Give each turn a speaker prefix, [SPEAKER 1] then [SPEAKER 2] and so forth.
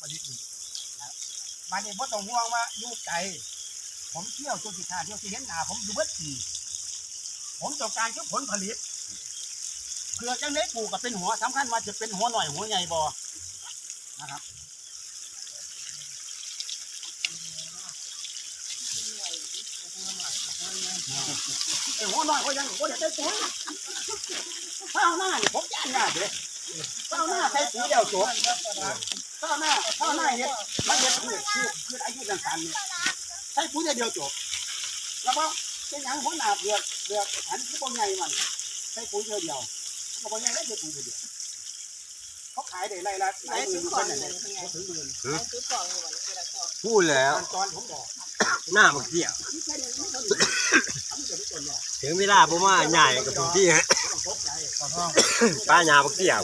[SPEAKER 1] ผลิตดีนะมาเนี่ยพ่ต้องห่วงว่าอยู่ไกลผมเที่ยวจนสิขาเที่ยวที่เห็นหน้าผมอยู่เบิดปีผมต้องการคือผลผลิตเพื่อจังได้ปลูกกับเป็นหัวสำคัญว่าจะเป็นหัวหน่อยหัวใหญ่บ่นะครับหัวหน่อยเขายังบ่ได้ใส่ปุ๋ยข้าวหน้าเนี่ยผมย่านหน้าเด้ข้าวหน้าใส่ปุ๋ยเดียวจบข้าวหน้าเนี่ยมันจะคืออายุสั้นๆเนี่ยใส่ปุ๋ยเดียวจบแล้วก็เป็นอย่างหัวหน้าเบือกอันที่บ่ใหญ่มันใส่ปุ๋ยเดียวก็บ่ใหญ่ได้ใส่ปุ๋ยเดียวเขาขายได้ไร่ละหลายหมื่นคนนั่นแหละถึงหมื่น
[SPEAKER 2] พูดแล้ว
[SPEAKER 1] ตอนผมบอก
[SPEAKER 2] หน้าบักเกี่ยวถึงเวลาผมว่าใหญ่กับผมที่ฮะป้าหญ้าบักเกี่ยว